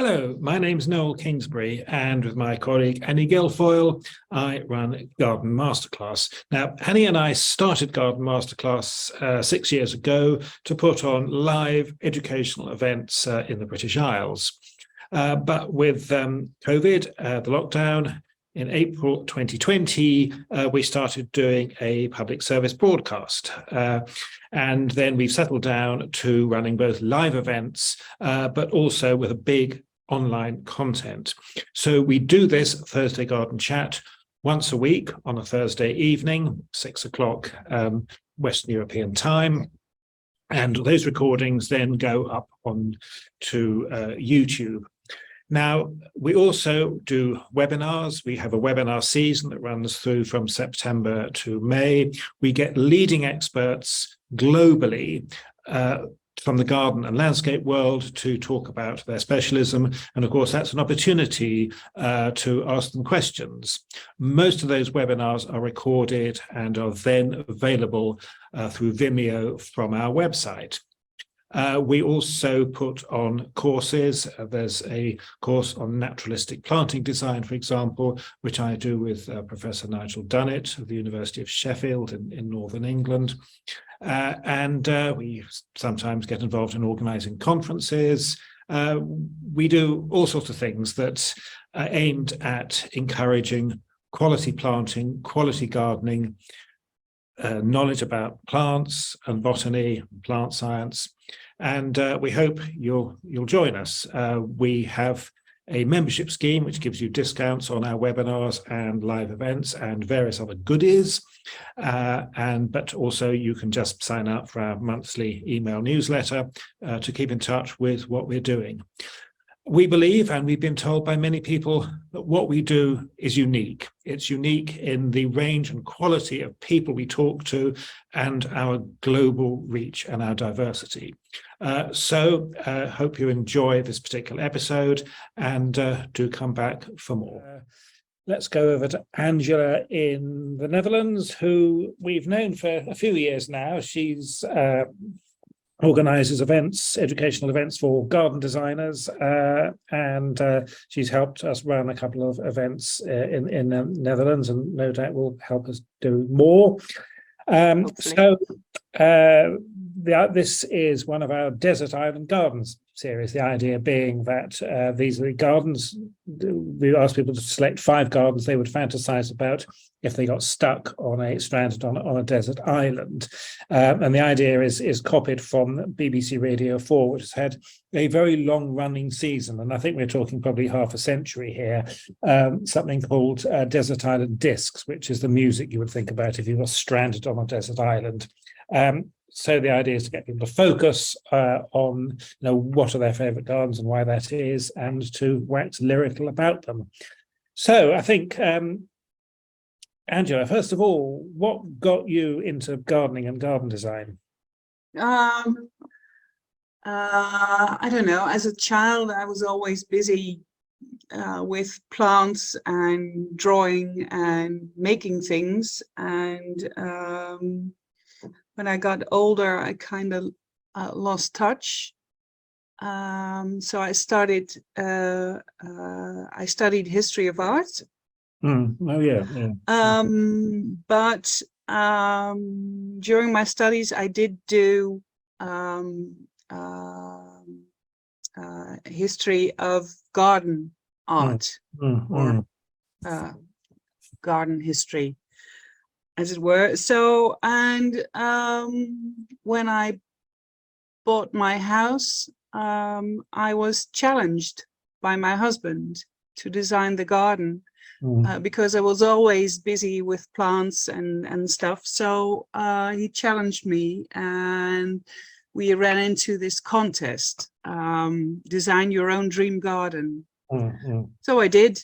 Hello, my name's Noel Kingsbury, and with my colleague Annie Guilfoyle, I run Garden Masterclass. Now, Annie and I started Garden Masterclass 6 years ago to put on live educational events in the British Isles. But with COVID, the lockdown, in April 2020, we started doing a public service broadcast. And then we've settled down to running both live events, but also with a big online content. So we do this Thursday Garden Chat once a week on a Thursday evening, 6 o'clock Western European time. And those recordings then go up on to YouTube. Now, we also do webinars. We have a webinar season that runs through from September to May. We get leading experts globally from the garden and landscape world to talk about their specialism. And of course, that's an opportunity to ask them questions. Most of those webinars are recorded and are then available through Vimeo from our website. We also put on courses. There's a course on naturalistic planting design, for example, which I do with Professor Nigel Dunnett of the University of Sheffield in Northern England. And we sometimes get involved in organising conferences. We do all sorts of things that are aimed at encouraging quality planting, quality gardening, knowledge about plants and botany, and plant science. And we hope you'll join us. We have a membership scheme which gives you discounts on our webinars and live events and various other goodies. But also you can just sign up for our monthly email newsletter to keep in touch with what we're doing. We believe, and we've been told by many people, that what we do is unique. It's unique in the range and quality of people we talk to and our global reach and our diversity. So hope you enjoy this particular episode and do come back for more. Let's go over to Angela in the Netherlands, who we've known for a few years now. She's organises events, educational events for garden designers, and she's helped us run a couple of events in the Netherlands, and no doubt will help us do more. This is one of our Desert Island Gardens series, the idea being that these are the gardens. We asked people to select 5 gardens they would fantasize about if they got stuck stranded on a desert island. And the idea is copied from BBC Radio 4, which has had a very long-running season, and I think we're talking probably half a century here, something called Desert Island Discs, which is the music you would think about if you were stranded on a desert island. So the idea is to get people to focus on what are their favourite gardens and why that is, and to wax lyrical about them. So I think, Angela, first of all, what got you into gardening and garden design? I don't know. As a child, I was always busy with plants and drawing and making things. And when I got older, I kind of lost touch. So I studied history of art. Oh yeah. But during my studies, I did do history of garden art, or garden history, as it were. So, and when I bought my house, I was challenged by my husband to design the garden. Because I was always busy with plants and stuff. So he challenged me, and we ran into this contest, design your own dream garden. So I did.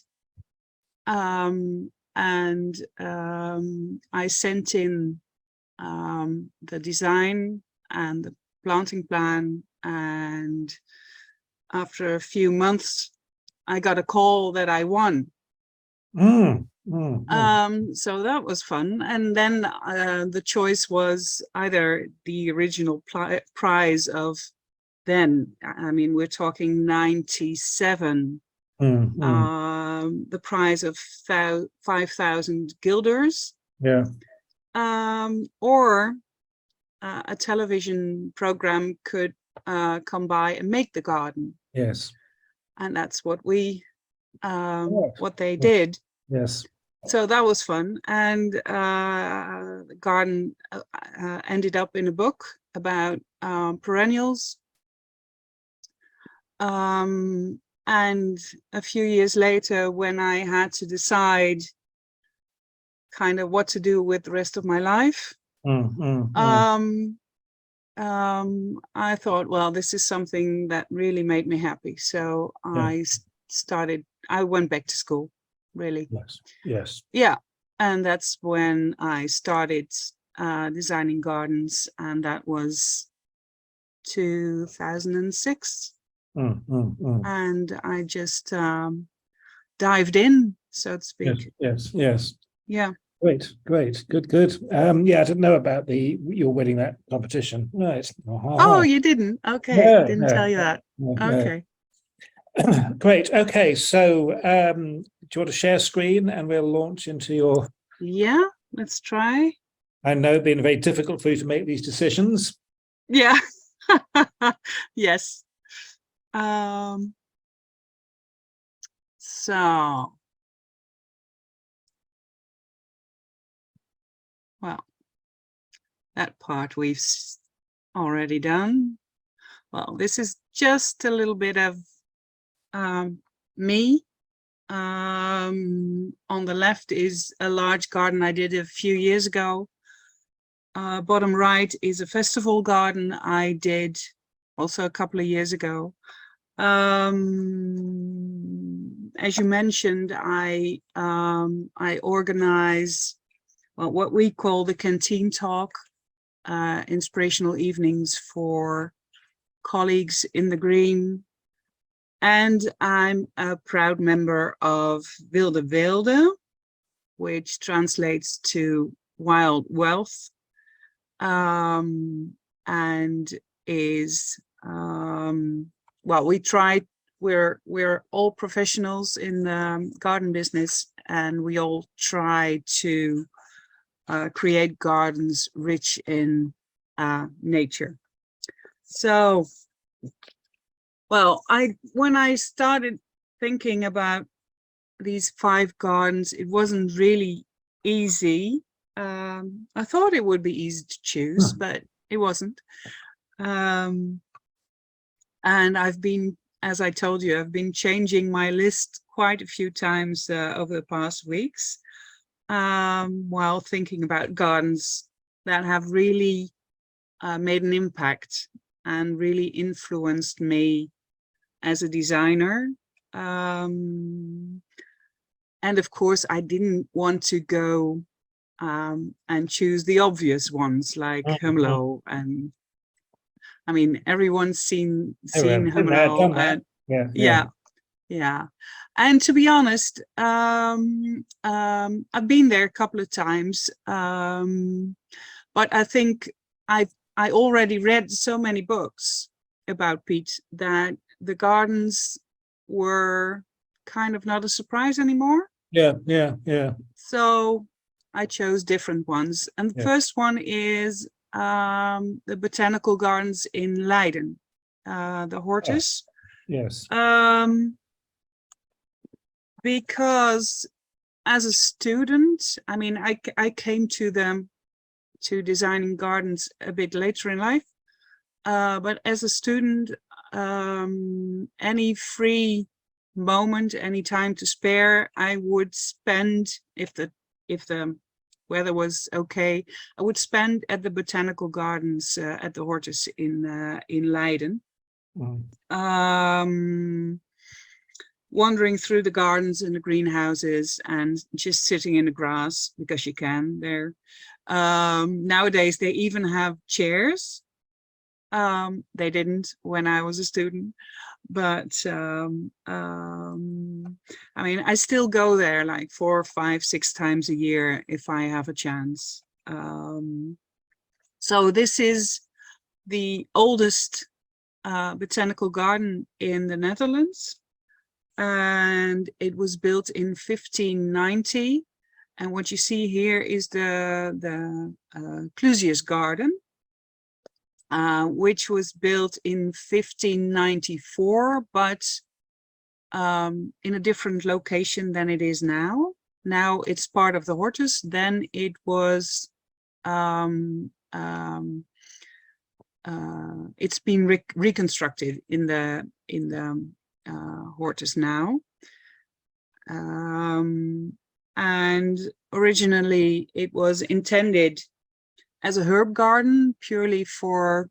And I sent in the design and the planting plan. And after a few months, I got a call that I won. So that was fun. And then the choice was either the original prize of then, I mean, we're talking 97, the price of 5,000 guilders, yeah, or a television program could come by and make the garden. yes, And that's what we, Right. what they did. yes, So that was fun. And the garden ended up in a book about perennials. And a few years later, when I had to decide kind of what to do with the rest of my life, I thought, well, this is something that really made me happy. So yeah. I went back to school, really. Yes, yes. Yeah. And that's when I started designing gardens, and that was 2006. And I just dived in, so to speak. Yes, yes. Yeah. Great, great, good. Yeah, I didn't know about your winning that competition. Right. Oh, you didn't? Okay, No, didn't tell you that. no. Okay. Great. Okay, so do you want to share screen and we'll launch into your? Yeah, let's try. I know it's been very difficult for you to make these decisions. Yeah. Yes. So, well, that part we've already done. Well, this is just a little bit of me. On the left is a large garden I did a few years ago. Bottom right is a festival garden I did also a couple of years ago. As you mentioned, I organize what we call the canteen talk, inspirational evenings for colleagues in the green. And I'm a proud member of Wilde Weelde, which translates to wild wealth, and is, well, we're all professionals in the garden business, and we all try to create gardens rich in nature. So, well, when I started thinking about these 5 gardens, it wasn't really easy. I thought it would be easy to choose, but it wasn't. And I've been, as I told you, I've been changing my list quite a few times over the past weeks, while thinking about gardens that have really made an impact and really influenced me as a designer. And of course, I didn't want to go and choose the obvious ones like Hummelo, and I mean, everyone's seen Hummelo, and yeah. And to be honest, I've been there a couple of times, but I think I already read so many books about Piet that the gardens were kind of not a surprise anymore. Yeah. So I chose different ones. And the first one is the botanical gardens in Leiden, the Hortus. Yes. Because as a student, I mean, I came to designing gardens a bit later in life. But as a student, any free moment, any time to spare, I would spend, if the weather was okay, I would spend at the botanical gardens at the Hortus in Leiden. Wandering through the gardens and the greenhouses and just sitting in the grass, because you can there. Nowadays they even have chairs. They didn't when I was a student, but I mean, I still go there like 4, 5, 6 times a year if I have a chance. So this is the oldest botanical garden in the Netherlands, and it was built in 1590. And what you see here is the Clusius garden, which was built in 1594, but in a different location than it is now. Now it's part of the Hortus. Then it was it's been reconstructed in the Hortus now. And originally it was intended as a herb garden, purely for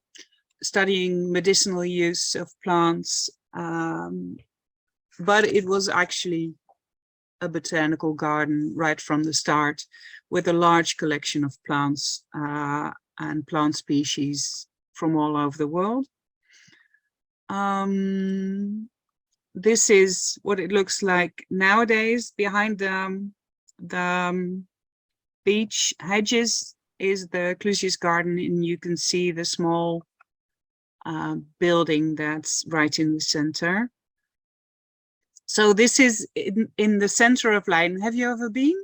studying medicinal use of plants. But it was actually a botanical garden right from the start, with a large collection of plants and plant species from all over the world. This is what it looks like nowadays. Behind the beach hedges is the Clusius garden, and you can see the small building that's right in the center. So this is in the center of Leiden. Have you ever been?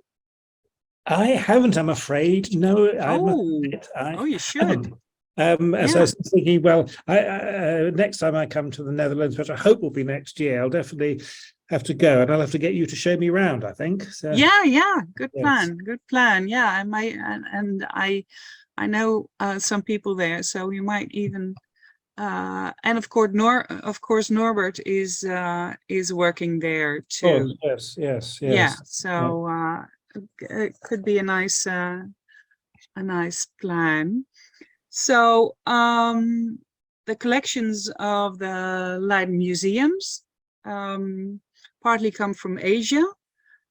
I haven't, I'm afraid. No, I must Oh, admit, I you should. haven't. So I was thinking, well, next time I come to the Netherlands, which I hope will be next year, I'll definitely have to go, and I'll have to get you to show me around, I think. So, Yeah, good yes. plan, good plan. Yeah, I might, and I know some people there, so you might even. And of course, Norbert is working there too. Oh, yes. Yeah, so it could be a nice plan. So the collections of the Leiden museums partly come from Asia,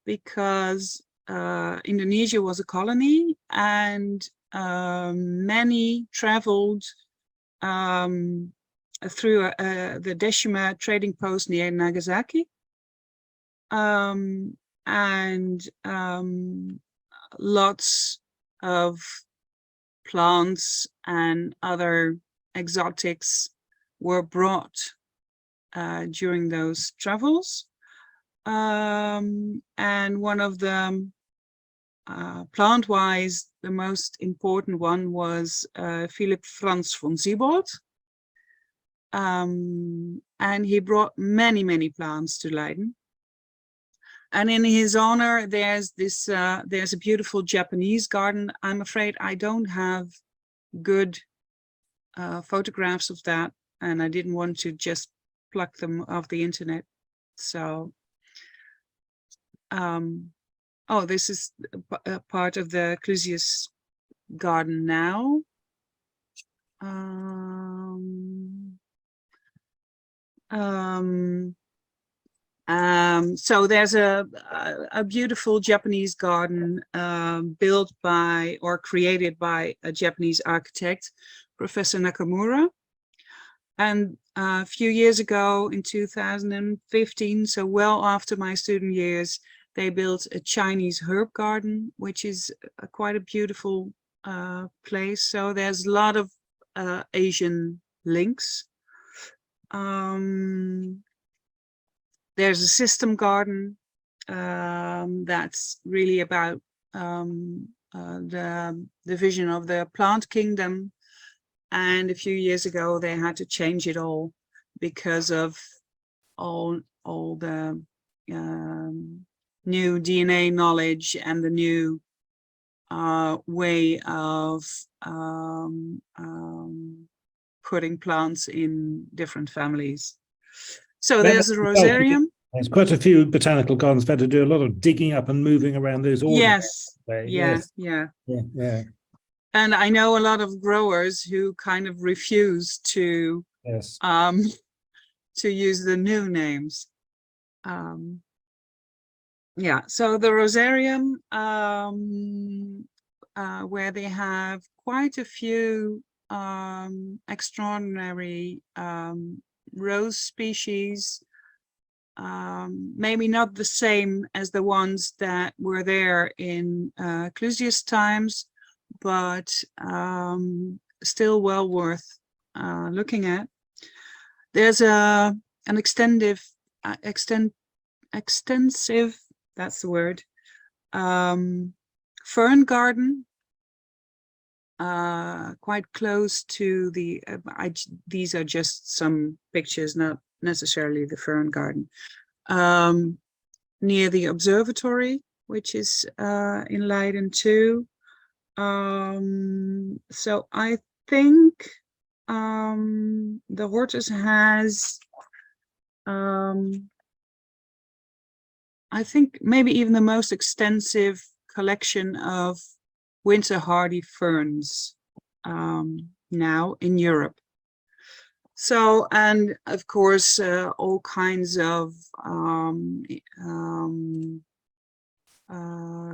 because Indonesia was a colony, and many traveled through the Deshima trading post near Nagasaki, and lots of plants and other exotics were brought during those travels. And one of the plant-wise, the most important one was Philip Franz von Siebold. And he brought many plants to Leiden. And in his honor, there's a beautiful Japanese garden. I'm afraid I don't have good photographs of that, and I didn't want to just pluck them off the internet. So, oh, this is a part of the Clusius garden now. So there's a beautiful Japanese garden built by or created by a Japanese architect, Professor Nakamura. And a few years ago, in 2015, so well after my student years, they built a Chinese herb garden, which is quite a beautiful place. So there's a lot of Asian links. There's a system garden that's really about the division of the plant kingdom. And a few years ago, they had to change it all because of all the new DNA knowledge and the new way of putting plants in different families. So there's a rosarium. There's quite a few botanical gardens that had to do a lot of digging up and moving around those orders. Yes. Yeah. And I know a lot of growers who kind of refuse to use the new names. Yeah, so the rosarium, where they have quite a few extraordinary rose species, maybe not the same as the ones that were there in Clusius times, but still well worth looking at. There's an extensive, that's the word, fern garden, quite close to the, these are just some pictures, not necessarily the fern garden, near the observatory, which is in Leiden too. So I think the Hortus has, I think maybe even the most extensive collection of winter hardy ferns now in Europe. So, and of course, all kinds of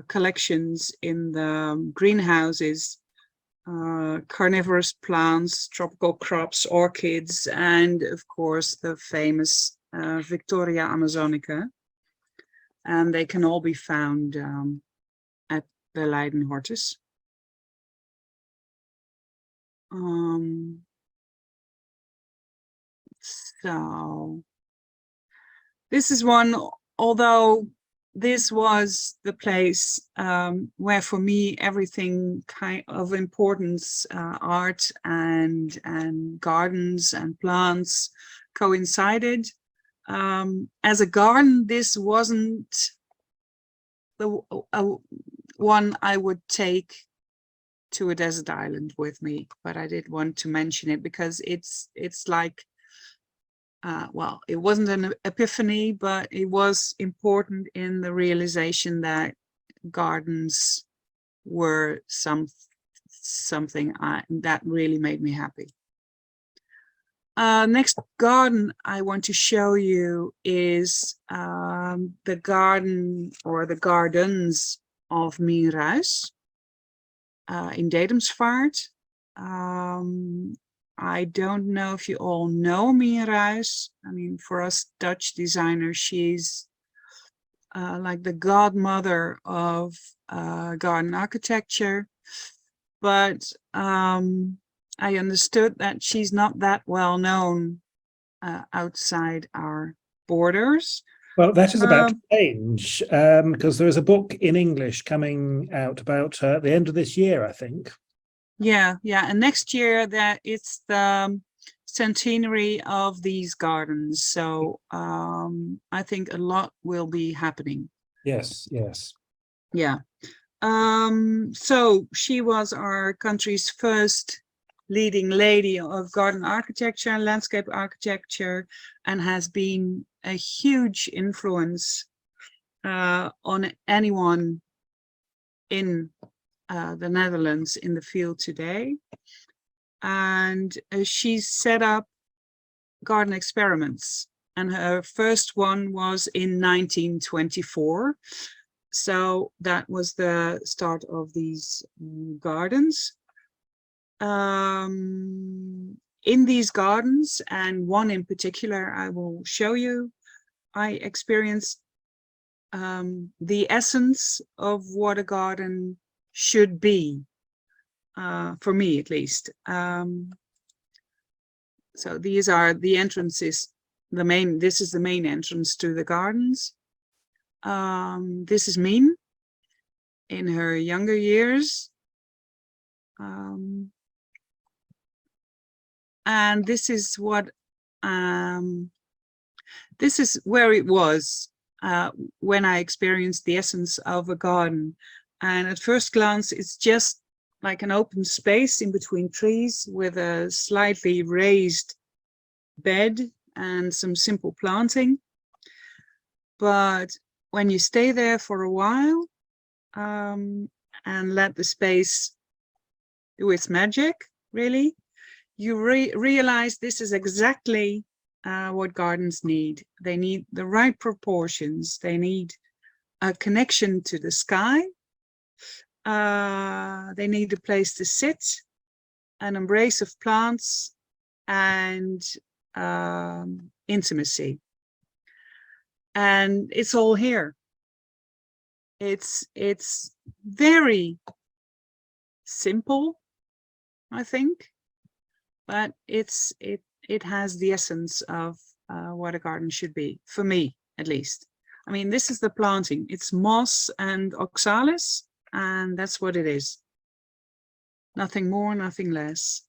collections in the greenhouses, carnivorous plants, tropical crops, orchids, and of course the famous Victoria Amazonica. And they can all be found at the Leiden Hortus. So this is one, although this was the place where for me everything kind of importance, art and gardens and plants coincided. As a garden, this wasn't the one I would take to a desert island with me, but I did want to mention it because it's like, well, it wasn't an epiphany, but it was important in the realization that gardens were something that really made me happy. Next garden I want to show you is the garden or the gardens of Mierhuis in Dedemsvaart. I don't know if you all know Mierhuis. I mean, for us Dutch designers, she's like the godmother of garden architecture. But I understood that she's not that well known outside our borders. Well, that is about to change because there is a book in English coming out about the end of this year, I think. Yeah, and next year that it's the centenary of these gardens, so I think a lot will be happening. Yes. Yeah. So she was our country's first leading lady of garden architecture and landscape architecture, and has been a huge influence on anyone in the Netherlands in the field today. And she set up garden experiments, and her first one was in 1924. So that was the start of these gardens. In these gardens, and one in particular I will show you, I experienced the essence of what a garden should be, for me at least. So these are the entrances, this is the main entrance to the gardens. This is Mien in her younger years. And this is what, this is where it was when I experienced the essence of a garden. And at first glance, it's just like an open space in between trees with a slightly raised bed and some simple planting. But when you stay there for a while and let the space do its magic, really, you realize this is exactly what gardens need. They need the right proportions. They need a connection to the sky. They need a place to sit, an embrace of plants, and intimacy. And it's all here. It's very simple, I think, but it's it has the essence of what a garden should be, for me at least. I mean, this is the planting. It's moss and oxalis, and that's what it is. Nothing more, nothing less.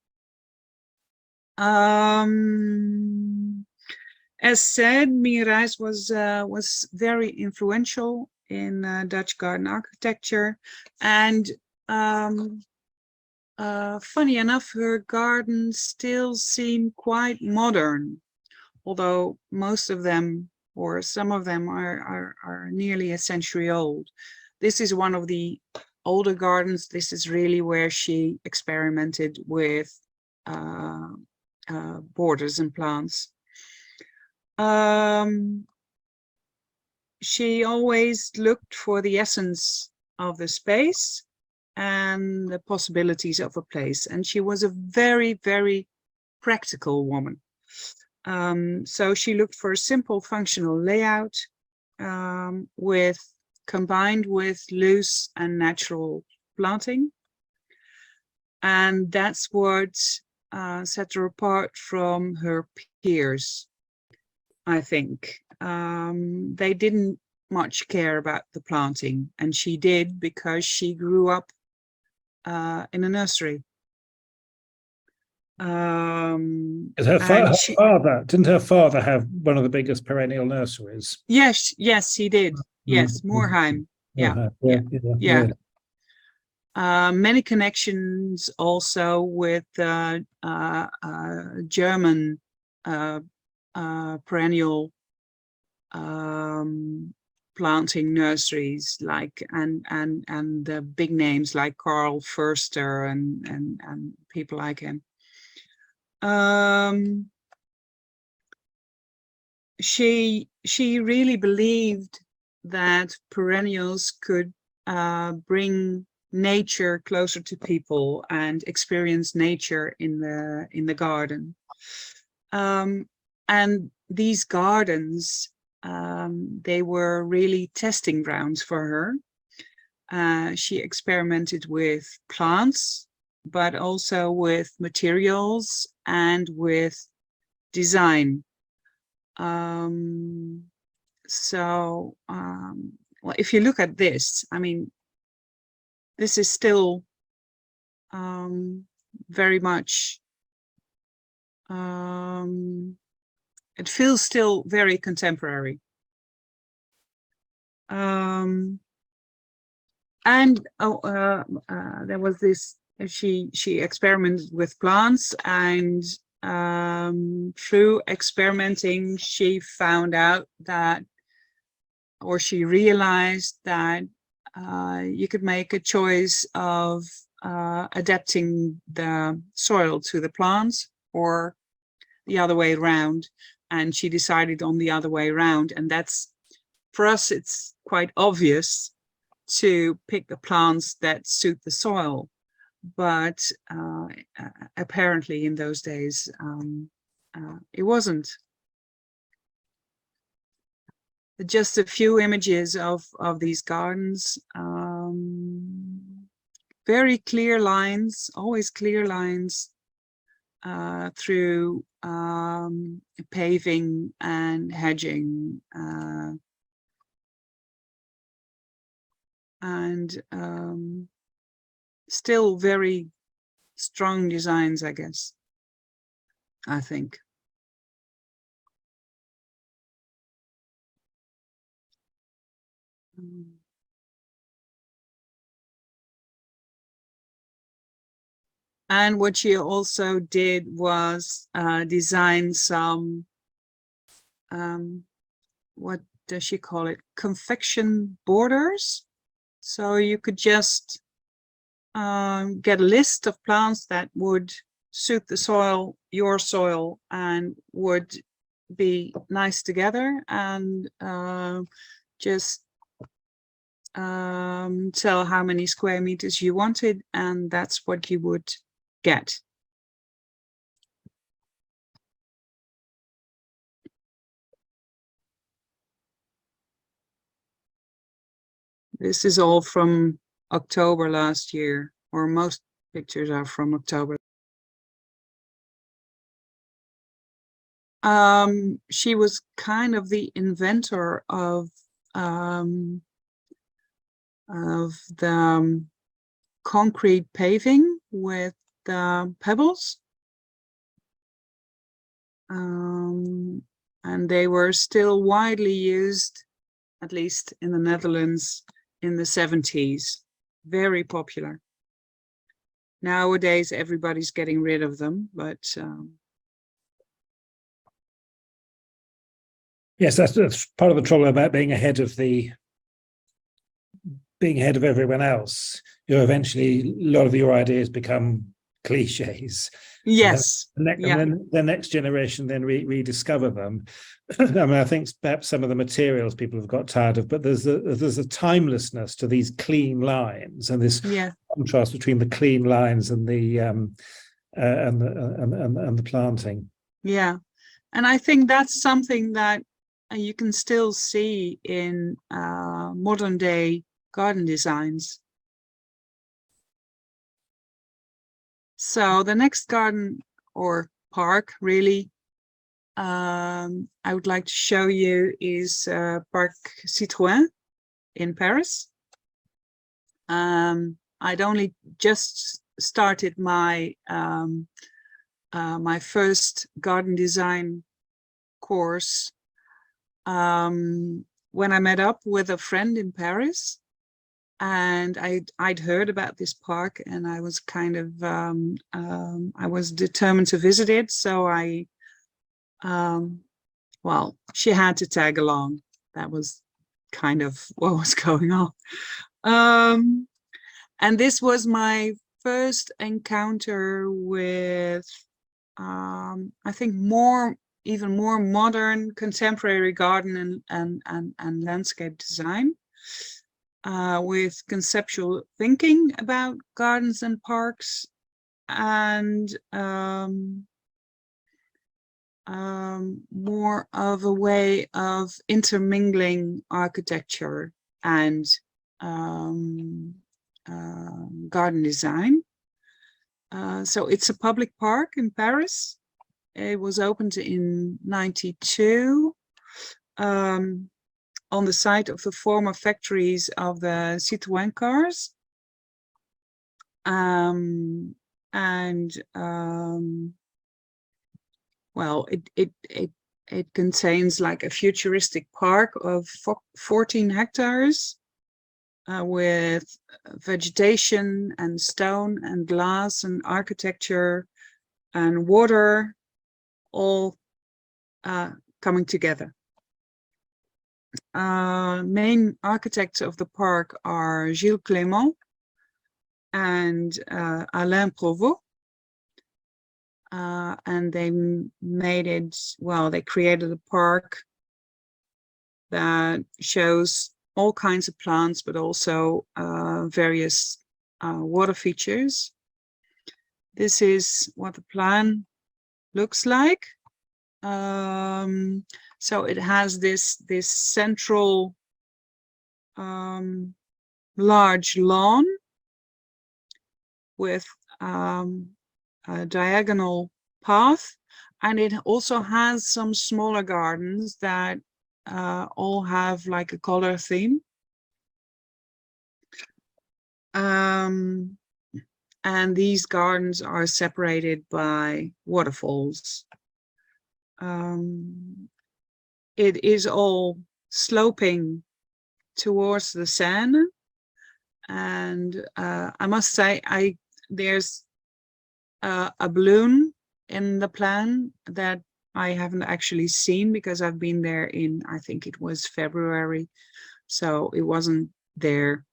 As said, Mierijs was very influential in Dutch garden architecture, and funny enough, her gardens still seem quite modern, although most of them, or some of them, are nearly a century old. This is one of the older gardens. This is really where she experimented with borders and plants. She always looked for the essence of the space and the possibilities of a place. And she was a very, very practical woman. So she looked for a simple functional layout combined with loose and natural planting. And that's what set her apart from her peers, I think. They didn't much care about the planting, and she did, because she grew up in a nursery. Didn't her father have one of the biggest perennial nurseries? Yes, he did. Yes, Moorheim. Yeah. Many connections also with German perennial planting nurseries, like and the big names like Karl Förster and people like him. She really believed that perennials could bring nature closer to people and experience nature in the garden. And these gardens, they were really testing grounds for her. She experimented with plants, but also with materials and with design. Well, if you look at this, I mean, this is still very much, it feels still very contemporary. And there was this, she experimented with plants, and through experimenting, she found out that, or she realized that you could make a choice of adapting the soil to the plants, or the other way around. And she decided on the other way around. And that's, for us, it's quite obvious to pick the plants that suit the soil. But apparently in those days, it wasn't. Just a few images of these gardens. Very clear lines, always clear lines through paving and hedging. And still very strong designs, I guess, I think. And what she also did was design some, what does she call it? Confection borders. So you could just get a list of plants that would suit the soil, your soil, and would be nice together, and just tell how many square meters you wanted, and that's what you would get. This is all from October last year, or most pictures are from October. She was kind of the inventor of the concrete paving with pebbles. And they were still widely used, at least in the Netherlands, in the 70s. Very popular. Nowadays, everybody's getting rid of them, but yes, that's part of the trouble about being ahead of everyone else. Eventually, a lot of your ideas become cliches. yes, And then the next generation then rediscover them. I mean, I think perhaps some of the materials people have got tired of, but there's a timelessness to these clean lines and this contrast between the clean lines and the planting. Yeah, and I think that's something that you can still see in modern day garden designs. So the next garden or park really I would like to show you is Parc Citroën in Paris. I'd only just started my my first garden design course when I met up with a friend in Paris. And I'd heard about this park, and I was kind of I was determined to visit it. So well, she had to tag along. That was kind of what was going on. And this was my first encounter with I think even more modern contemporary garden and landscape design. With conceptual thinking about gardens and parks, and more of a way of intermingling architecture and garden design. So it's a public park in Paris. It was opened in '92. On the site of the former factories of the Citroën cars. Well, it contains like a futuristic park of 14 hectares with vegetation and stone and glass and architecture and water all coming together. Main architects of the park are Gilles Clément and Alain Provost. And they made it, well, they created a park that shows all kinds of plants, but also various water features. This is what the plan looks like. So it has this central large lawn with a diagonal path, and it also has some smaller gardens that all have like a color theme. And these gardens are separated by waterfalls. It is all sloping towards the Seine, and I must say, there's a balloon in the plan that I haven't actually seen because I've been there in, I think it was February, so it wasn't there.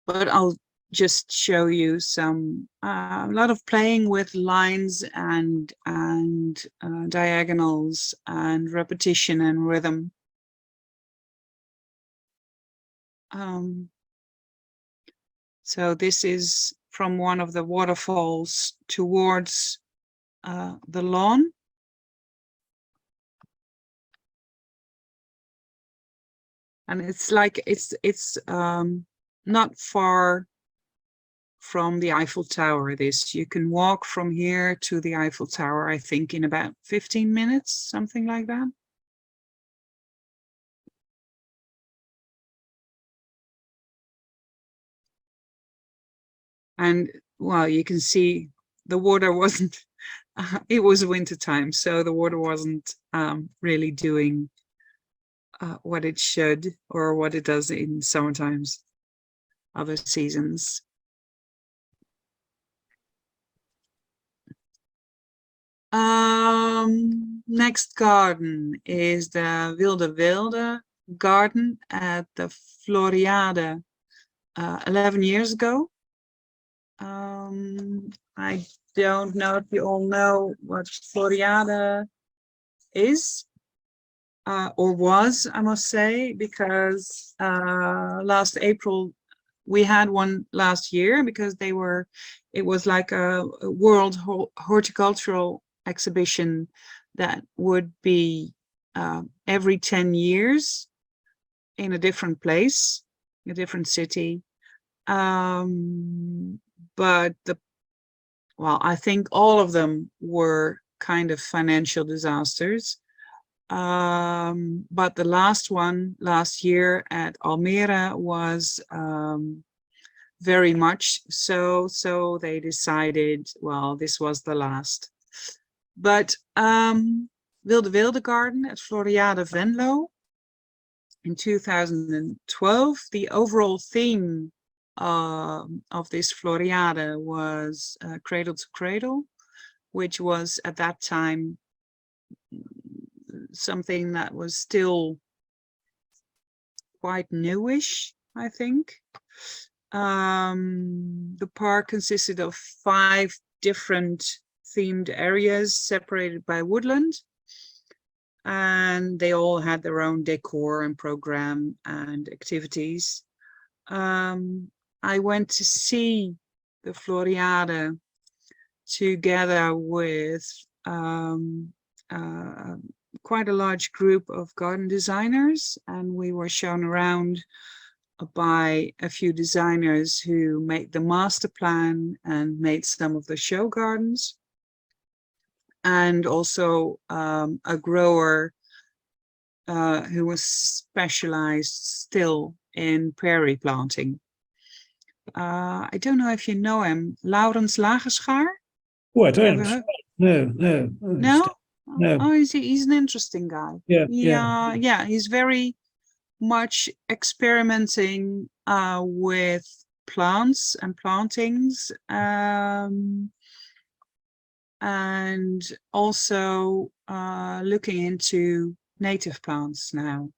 But I'll just show you some a lot of playing with lines and diagonals and repetition and rhythm. So this is from one of the waterfalls towards the lawn. And it's like it's not far from the Eiffel Tower. You can walk from here to the Eiffel Tower, I think, in about 15 minutes, something like that. And well, you can see the water wasn't, it was winter time, so the water wasn't really doing what it should or what it does in summer times, other seasons. Next garden is the Wilde Wilde garden at the Floriade 11 years ago. I don't know if you all know what Floriade is or was, I must say, because last April we had one last year, because it was like a world horticultural exhibition that would be every 10 years in a different place, a different city. But I think all of them were kind of financial disasters. But the last one last year at Almere was very much so. So they decided, well, this was the last. But Wilde Wilde Garden at Floriade Venlo in 2012, the overall theme of this Floriade was Cradle to Cradle, which was at that time something that was still quite newish, I think. The park consisted of 5 different themed areas separated by woodland, and they all had their own decor and program and activities. I went to see the Floriade together with quite a large group of garden designers, and we were shown around by a few designers who made the master plan and made some of the show gardens, and also a grower who was specialized still in prairie planting. I don't know if you know him, Laurens Lagerschaar. Oh, I don't. No. No? No. Oh, he's an interesting guy. Yeah. He's very much experimenting with plants and plantings, and also looking into native plants now.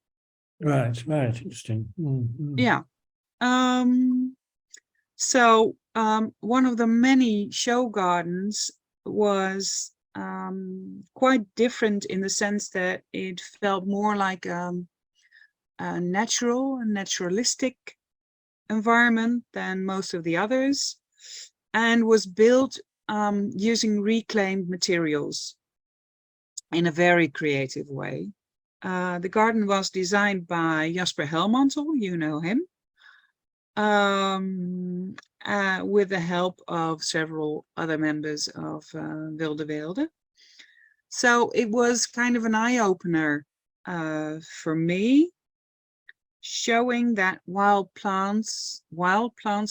Right. Interesting. Mm-hmm. Yeah. So one of the many show gardens was quite different in the sense that it felt more like a natural and naturalistic environment than most of the others, and was built using reclaimed materials in a very creative way. The garden was designed by Jasper Helmantel, you know him, with the help of several other members of Wilde Wilde. So it was kind of an eye-opener for me, showing that wild plants,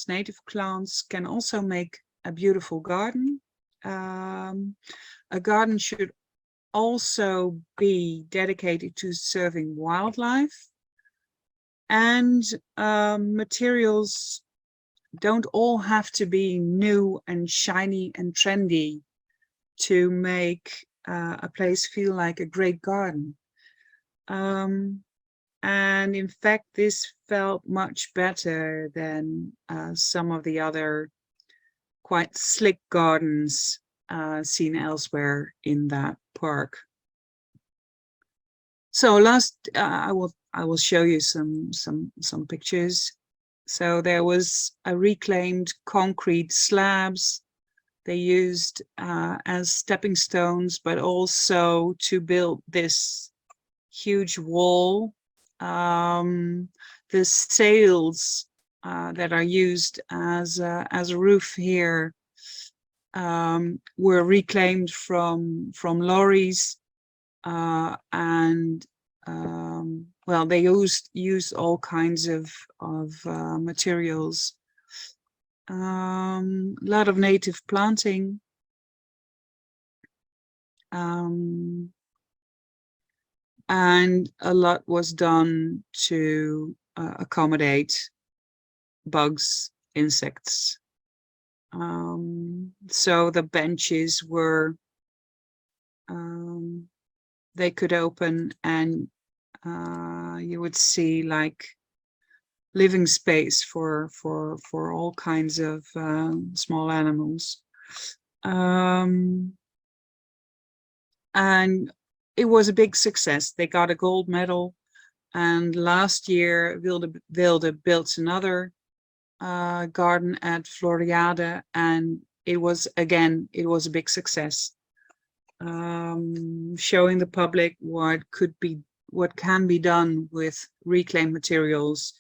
native plants, can also make a beautiful garden. A garden should also be dedicated to serving wildlife, and materials don't all have to be new and shiny and trendy to make a place feel like a great garden. And in fact, this felt much better than some of the other quite slick gardens seen elsewhere in that park. So I will show you some pictures. So there was a reclaimed concrete slabs they used as stepping stones, but also to build this huge wall. The sails that are used as a roof here were reclaimed from lorries, and well, they used all kinds of materials. A lot of native planting. And a lot was done to accommodate bugs, insects. So the benches were, they could open, and you would see like living space for all kinds of small animals. And it was a big success. They got a gold medal, and last year Wilde built another garden at Floriade, and it was a big success, showing the public what can be done with reclaimed materials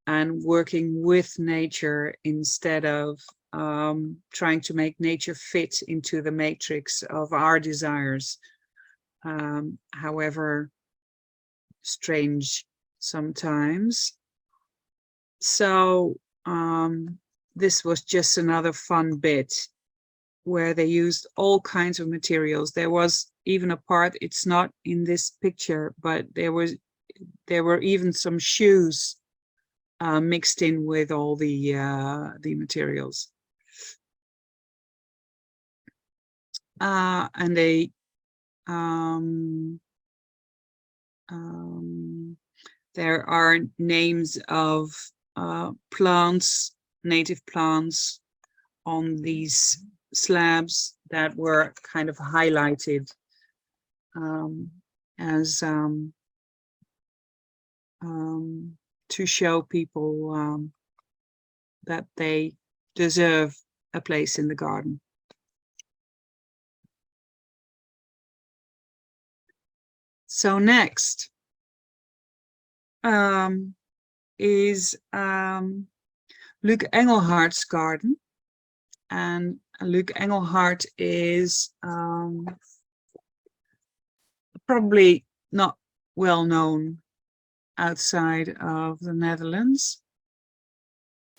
and working with nature instead of trying to make nature fit into the matrix of our desires, however strange sometimes. So this was just another fun bit where they used all kinds of materials. There was even a part, it's not in this picture, but there were even some shoes mixed in with all the materials. And they there are names of plants, native plants, on these slabs that were kind of highlighted as to show people that they deserve a place in the garden. So next is Luc Engelhardt's garden. And Luc Engelhardt is probably not well known outside of the Netherlands.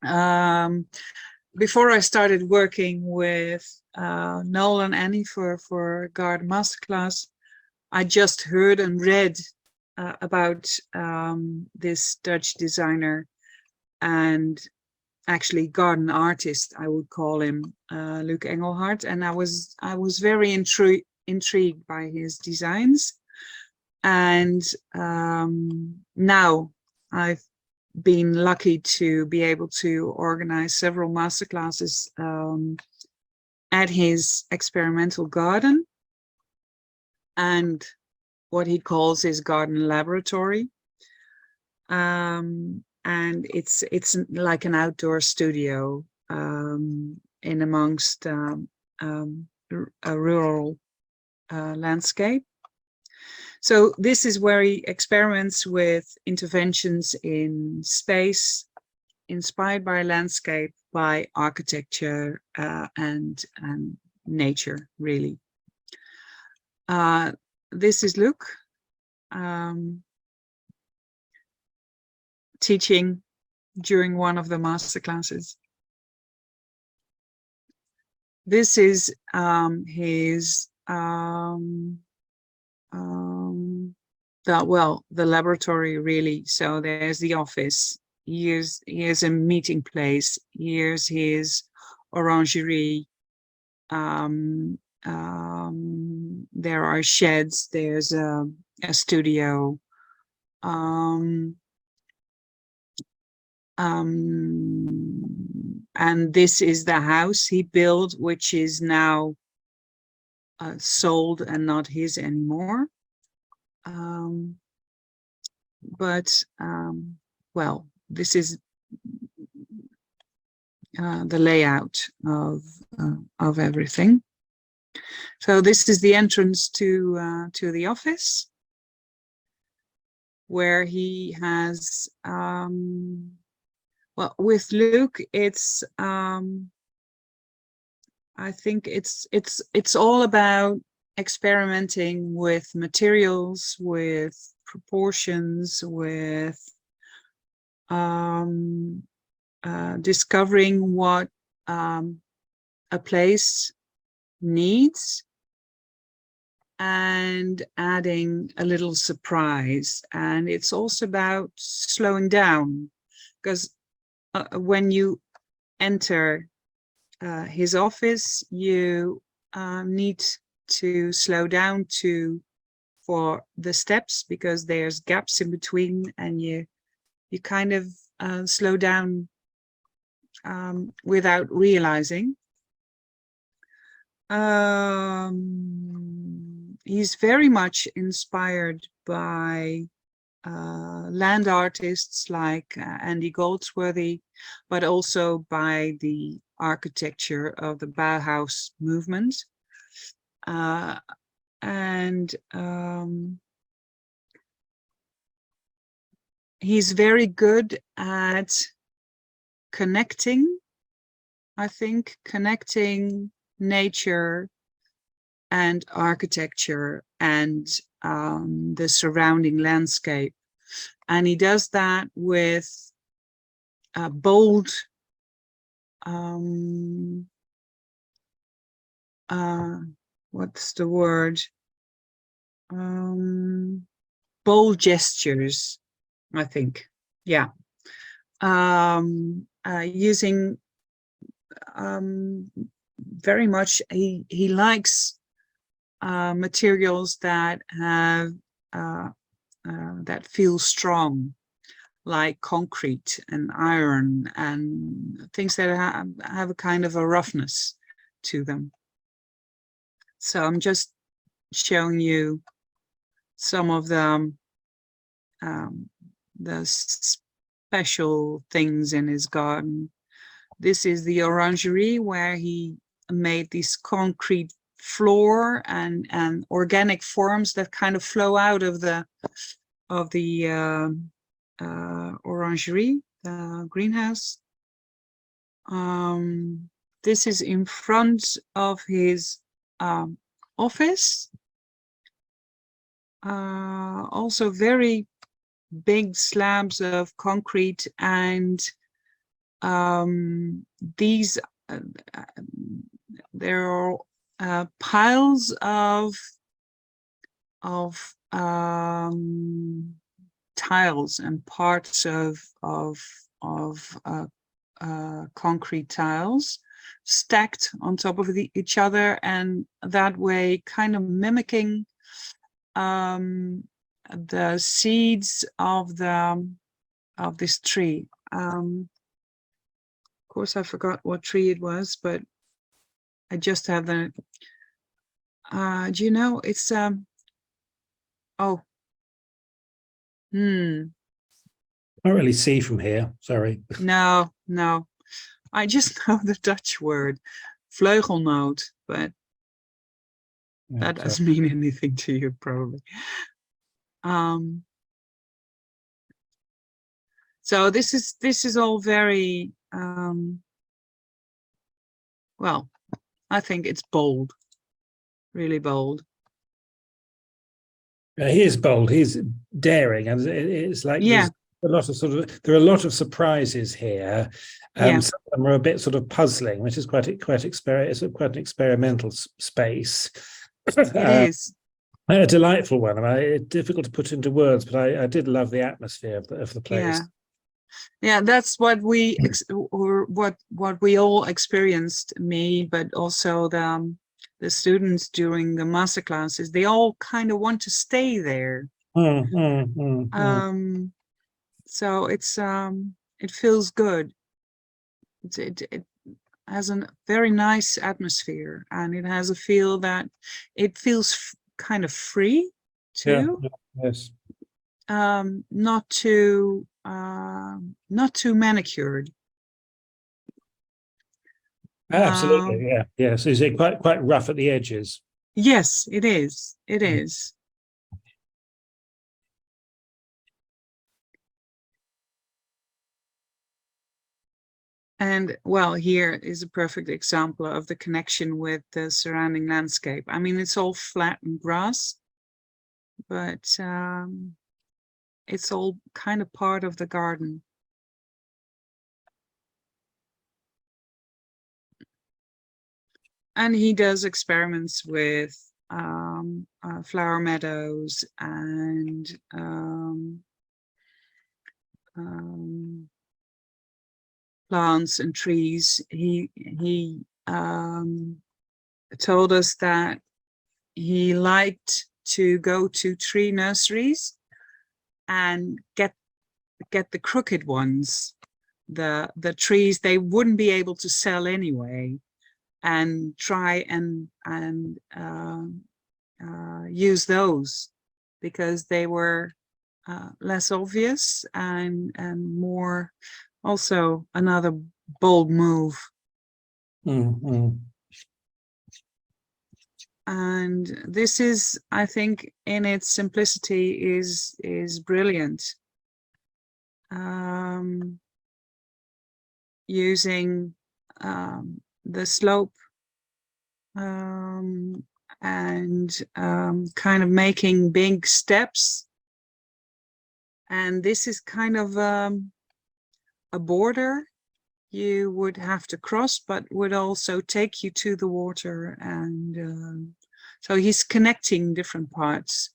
Before I started working with Noel and Annie for Garden Masterclass, I just heard and read about this Dutch designer and actually garden artist, I would call him, Luc Engelhardt, and I was very intrigued by his designs. And now I've been lucky to be able to organize several masterclasses at his experimental garden and what he calls his garden laboratory. And it's like an outdoor studio in amongst a rural landscape. So this is where he experiments with interventions in space, inspired by landscape, by architecture, and nature, really. This is Luc teaching during one of the master classes. This is his the laboratory, really. So there's the office. Here's a meeting place. Here's his orangerie. There are sheds. There's a studio. And this is the house he built, which is now sold and not his anymore. Well, this is the layout of everything. So this is the entrance to the office, where he has Well, with Luke, I think it's all about experimenting with materials, with proportions, with discovering what a place needs and adding a little surprise. And it's also about slowing down, because when you enter his office, you need to slow down for the steps, because there's gaps in between, and you kind of slow down without realizing. He's very much inspired by land artists like Andy Goldsworthy, but also by the architecture of the Bauhaus movement. He's very good at connecting, I think, connecting nature and architecture and the surrounding landscape. And he does that with bold what's the word? Bold gestures, I think. Yeah. Using very much, he likes materials that have that feel strong, like concrete and iron and things that have a kind of a roughness to them. So I'm just showing you some of the special things in his garden. This is the orangery, where he made this concrete floor and organic forms that kind of flow out of the orangery, the greenhouse. This is in front of his office. Also very big slabs of concrete, and these there are piles of tiles and parts of concrete tiles stacked on top of each other, and that way kind of mimicking the seeds of this tree. Of course, I forgot what tree it was, but I just have the. Do you know? It's oh. Can't really see from here. Sorry. No. I just know the Dutch word, vleugelnoot, but that doesn't mean anything to you, probably. So this is all very well, I think it's bold, really bold. He is bold. He's daring, and it's like there's a lot of there are a lot of surprises here. Some of them are a bit sort of puzzling, which is quite an experimental space. It is a delightful one. I mean, it's difficult to put into words, but I did love the atmosphere of the place. Yeah, that's what we what we all experienced. Me, but also the students during the master classes. They all kind of want to stay there. So it's it feels good. It has a very nice atmosphere, and it has a feel that it feels kind of free too. Yes. Not too manicured. Absolutely, yeah. So is it quite rough at the edges? Yes, it is. It is. And well, here is a perfect example of the connection with the surrounding landscape. I mean, it's all flat and grass, but it's all kind of part of the garden. And he does experiments with flower meadows and plants and trees. He told us that he liked to go to tree nurseries and get the crooked ones, the trees they wouldn't be able to sell anyway, and try and use those because they were less obvious and more also another bold move. Mm-hmm. And this is, I think, in its simplicity is brilliant. Using the slope and kind of making big steps. And this is kind of a border you would have to cross, but would also take you to the water. And so he's connecting different parts.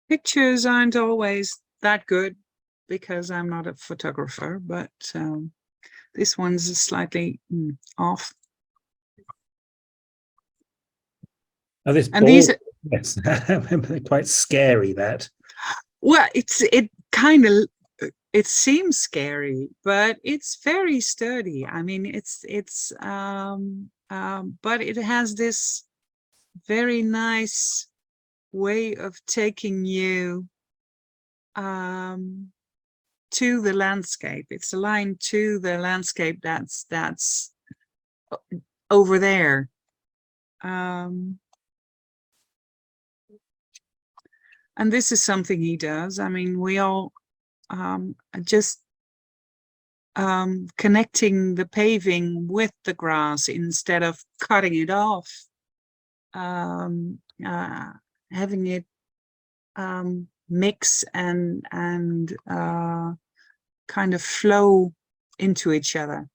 Pictures aren't always that good because I'm not a photographer, but this one's slightly off. Oh, this And ball, these, yes, I remember they're quite scary. That. well, it seems scary, but it's very sturdy. I mean, but it has this very nice way of taking you to the landscape. It's aligned to the landscape that's over there. And this is something he does. I mean, we all just connecting the paving with the grass instead of cutting it off, having it mix and kind of flow into each other.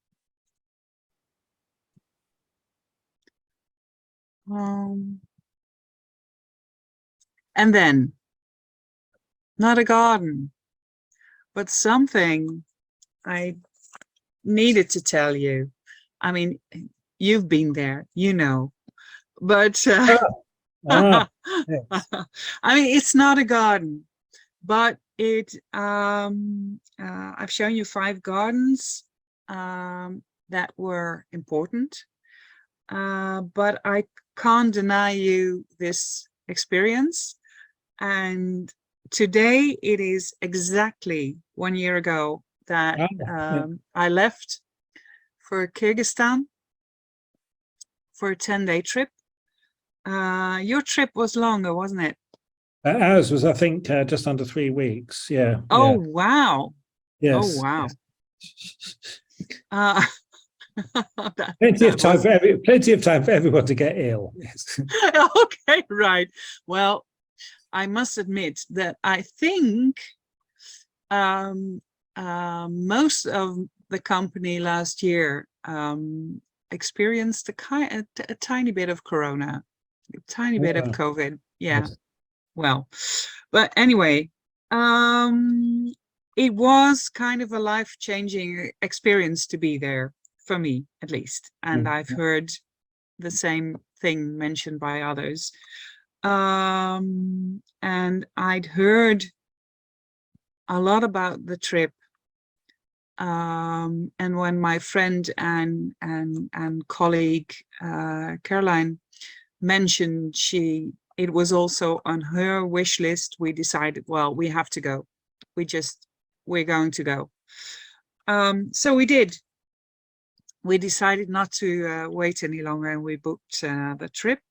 And then, not a garden, but something I needed to tell you. I mean, you've been there, you know, but Yes. I mean, it's not a garden, but it. I've shown you 5 gardens that were important, but I can't deny you this experience. And today it is exactly 1 year ago that I left for Kyrgyzstan for a 10-day trip. Your trip was longer, wasn't it? Ours was, I think, just under 3 weeks. Yeah. Oh, yeah. wow. Yes. Oh, wow. Yes. Plenty of time for everyone to get ill. Yes. Okay, right. Well, I must admit that I think most of the company last year experienced a tiny bit of corona, a tiny bit of COVID. Yeah. Yes. Well, but anyway, it was kind of a life-changing experience to be there for me, at least. And I've heard the same thing mentioned by others. And I'd heard a lot about the trip. And when my friend and colleague Caroline mentioned it was also on her wish list, we decided, well, we have to go. We're going to go. So we did. We decided not to wait any longer, and we booked the trip.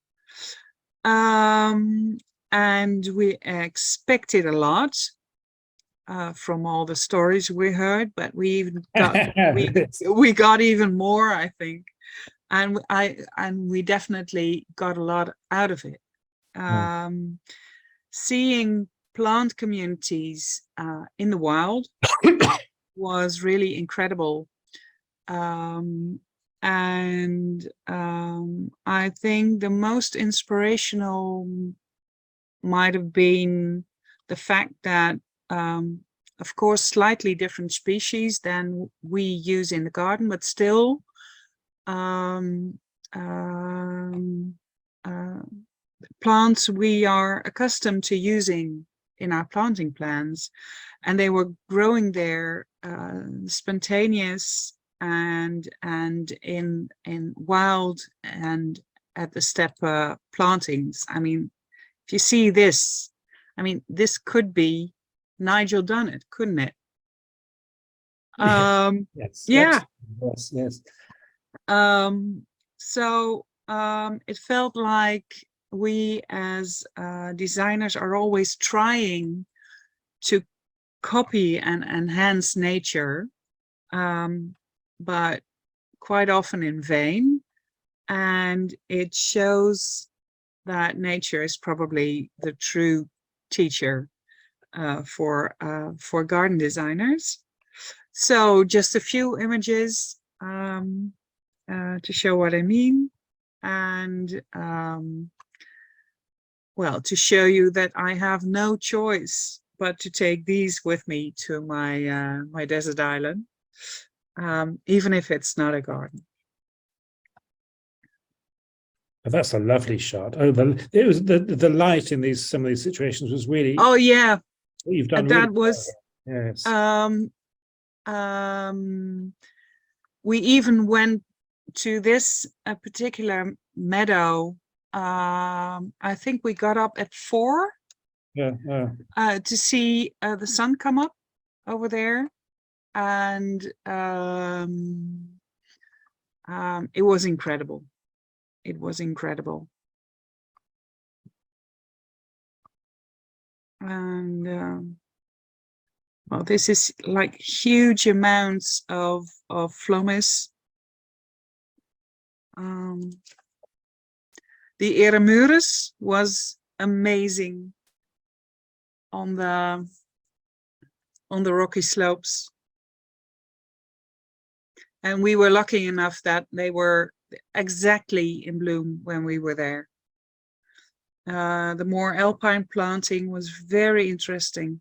And and we expected a lot from all the stories we heard, but we even got we got even more, I think, and we definitely got a lot out of it. Seeing plant communities in the wild was really incredible. I think the most inspirational might have been the fact that, of course, slightly different species than we use in the garden, but still plants we are accustomed to using in our planting plans, and they were growing there spontaneous and in wild and at the step plantings. I mean, if you see this, I mean, this could be Nigel done it, couldn't it? Yes. Yeah. Yes. So it felt like we as designers are always trying to copy and enhance nature, but quite often in vain. And it shows that nature is probably the true teacher for garden designers. So just a few images to show what I mean, and well, to show you that I have no choice but to take these with me to my my desert island, even if it's not a garden. That's a lovely shot. Oh, it was the light in some of these situations was really. Oh yeah, you've done that really was well. Yes. We even went to this particular meadow. I think we got up at 4 to see the sun come up over there, and it was incredible. It was incredible. And well, this is like huge amounts of phlomis. The Eremurus was amazing on the rocky slopes, and we were lucky enough that they were exactly in bloom when we were there. The more alpine planting was very interesting.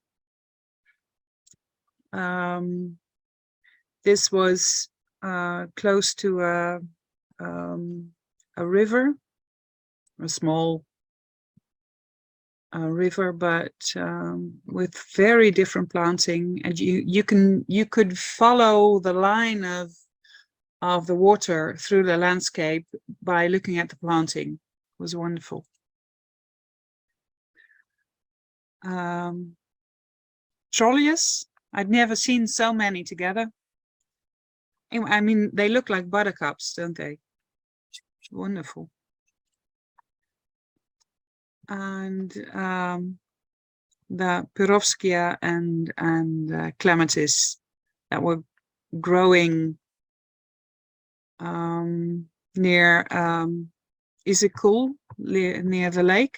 This was close to a river, a small river, but with very different planting, and you could follow the line of the water through the landscape by looking at the planting. It was wonderful. Trollius, I'd never seen so many together. I mean, they look like buttercups, don't they? Wonderful. And the Pyrovskia and Clematis that were growing near Isikul, near the lake,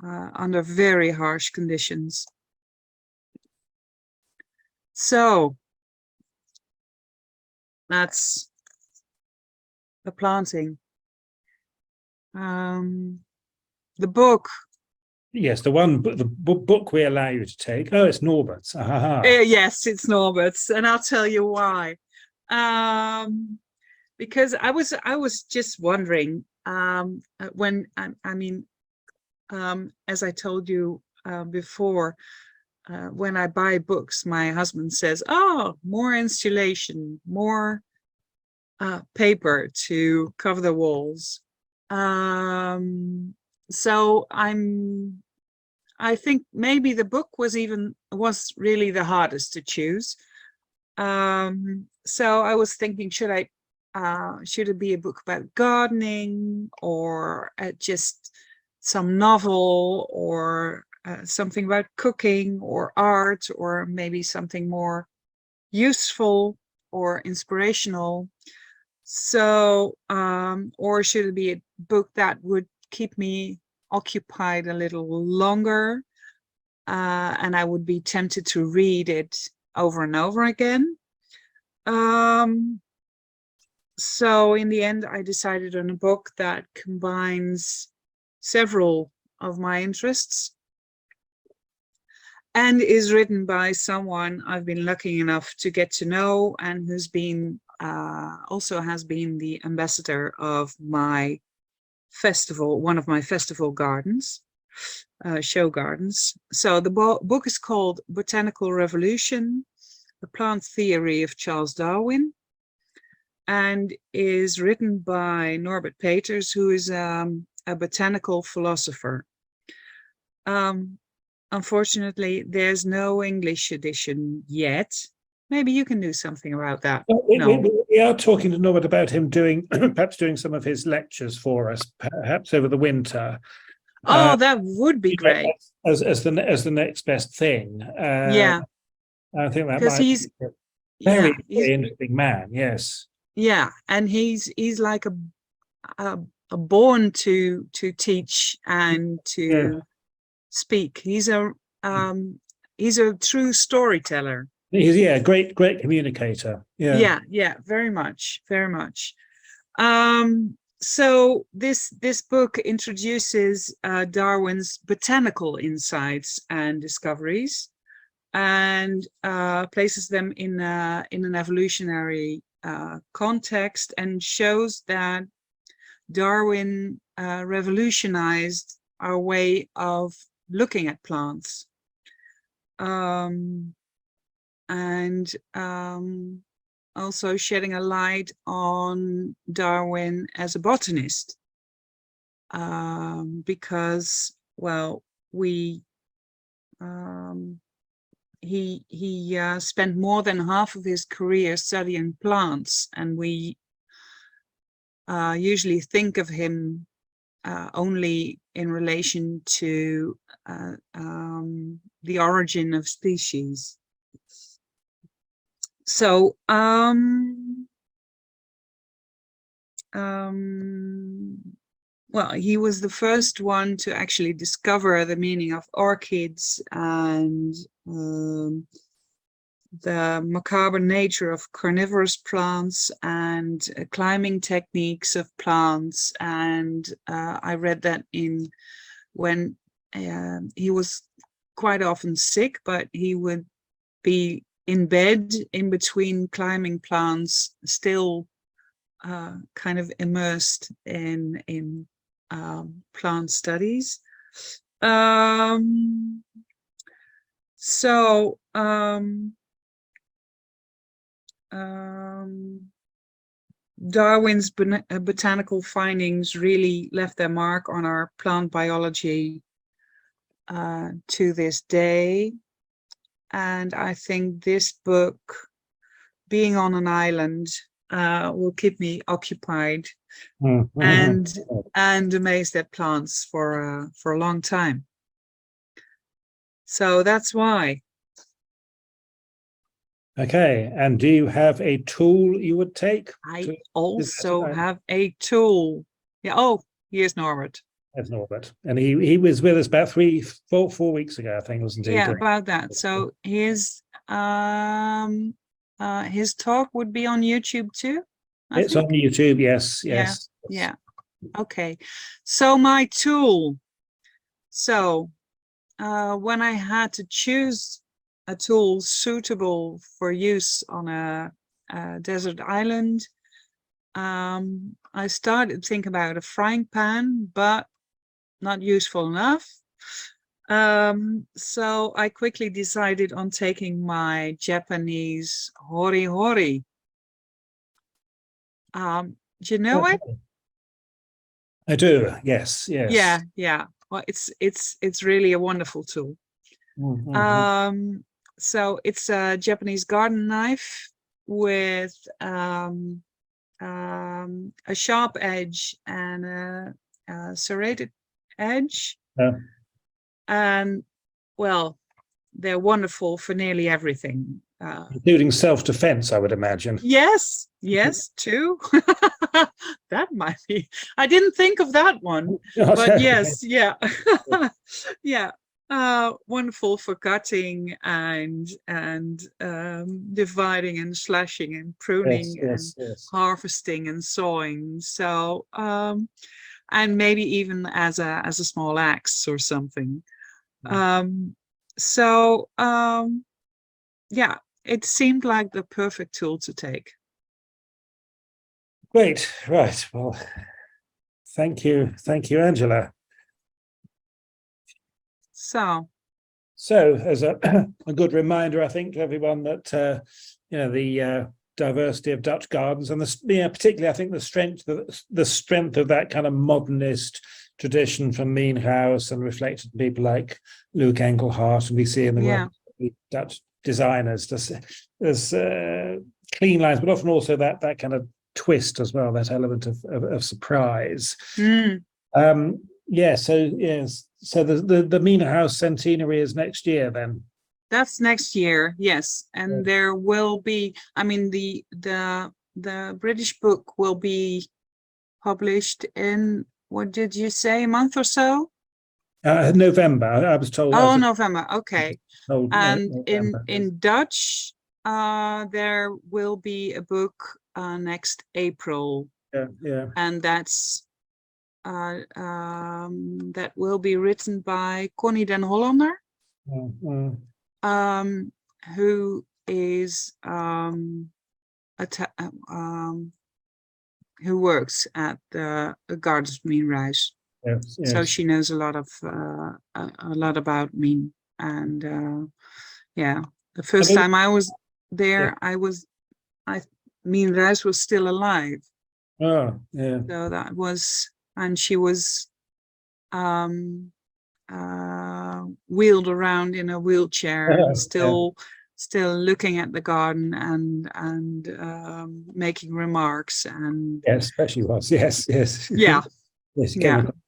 under very harsh conditions. So that's the planting. The book. Yes, the book we allow you to take. Oh, it's Norbert's. Yes, it's Norbert's, and I'll tell you why. Because I was just wondering when I mean, as I told you before, when I buy books, my husband says, "Oh, more insulation, more paper to cover the walls." So I think maybe the book was really the hardest to choose. So I was thinking, should it be a book about gardening, or just some novel or something about cooking or art, or maybe something more useful or inspirational. So, or should it be a book that would keep me occupied a little longer, and I would be tempted to read it over and over again? So in the end, I decided on a book that combines several of my interests and is written by someone I've been lucky enough to get to know, and who's been also has been the ambassador of my festival, one of my festival gardens, show gardens. So the book is called Botanical Revolution, The Plant Theory of Charles Darwin, and is written by Norbert Peters, who is a botanical philosopher. Unfortunately, there's no English edition yet. Maybe you can do something about that. We are talking to Norbert about him doing perhaps doing some of his lectures for us, perhaps over the winter. Oh, that would be great. As the next best thing. Yeah, I think that because might he's be a very he's interesting man. Yes. yeah, and he's like a born to teach and to speak. He's a true storyteller. He's great communicator. Yeah, very much. So this book introduces Darwin's botanical insights and discoveries, and places them in an evolutionary context, and shows that Darwin revolutionized our way of looking at plants, and also shedding a light on Darwin as a botanist, because, well, he spent more than half of his career studying plants, and we usually think of him only in relation to the origin of species. So, well, he was the first one to actually discover the meaning of orchids and the macabre nature of carnivorous plants and climbing techniques of plants. And I read that when he was quite often sick, but he would be in bed in between climbing plants, still kind of immersed in plant studies. Darwin's botanical findings really left their mark on our plant biology to this day. And I think this book, being on an island, will keep me occupied and amazed at plants for a long time. So that's why. Okay, and do you have a tool you would take? I also have a tool. Yeah. Oh, here's Norbert. There's Norbert, and he was with us about 4 weeks ago, I think, wasn't he? Yeah, about that. So his talk would be on YouTube too. It's on YouTube. Yes. Yeah. Okay. So my tool. So when I had to choose a tool suitable for use on a desert island, I started to think about a frying pan, but not useful enough. So I quickly decided on taking my Japanese hori hori. Do you know it? I do. Yes. Yeah. Well, it's really a wonderful tool. So it's a Japanese garden knife with a sharp edge and a serrated edge. Yeah. And well, they're wonderful for nearly everything. Including self-defense, I would imagine. Yes, too. That might be. I didn't think of that one, but yes, yeah, yeah. Wonderful for cutting and dividing and slashing and pruning Yes. harvesting and sawing. So and maybe even as a small axe or something. Yeah, it seemed like the perfect tool to take. Great. Right. Well, thank you, Angela. So as a good reminder, I think, to everyone that the diversity of Dutch gardens, and particularly, I think the strength of that kind of modernist tradition from Meanhouse and reflected in people like Luke Engelhart, and we see in the work of the Dutch designers. There's clean lines, but often also that kind of twist as well, that element of surprise. So the Meanhouse centenary is next year then. That's next year, yes. And there will be, I mean, the British book will be published in, what did you say, a month or so? November, I was told. Oh, November, okay. And November, in Dutch, there will be a book next April. Yeah. And that's that will be written by Connie den Hollander. Who is who works at the Gardens Meanreis. Yes. So she knows a lot about Mean, and the first time I was there, Meanreis was still alive. Oh, yeah. So that was, and she was wheeled around in a wheelchair, still looking at the garden and making remarks. And yes, she was. Yes. Yeah. Yes,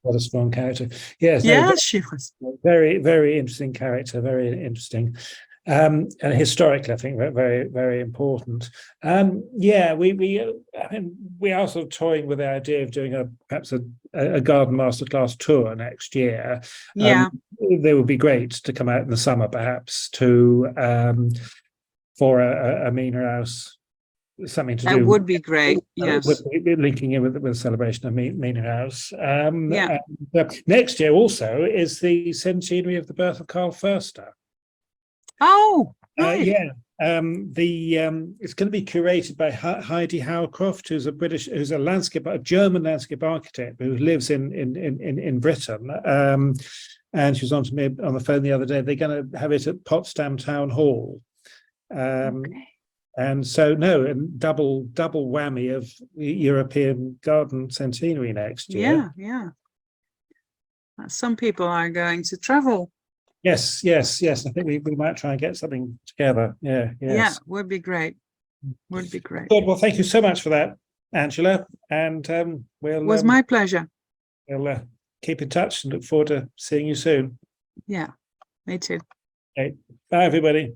what a strong character. Yes. She was very, very interesting character. Very interesting. And historically, I think very, very important. We are sort of toying with the idea of doing perhaps a garden masterclass tour next year. They would be great to come out in the summer, perhaps, for a Meanhouse, something to do. That would be great. Yes, linking in with the celebration of Meanhouse. Next year also is the centenary of the birth of Karl Förster. Oh, right. It's going to be curated by Heidi Howcroft, who's a German landscape architect who lives in Britain. And she was on to me on the phone the other day. They're going to have it at Potsdam Town Hall. And so double whammy of European Garden Centenary next year. Yeah. Some people are going to travel. Yes. I think we might try and get something together. Yeah, would be great. Good. Well, thank you so much for that, Angela. And it was my pleasure. We'll keep in touch and look forward to seeing you soon. Yeah, me too. Okay. Bye, everybody.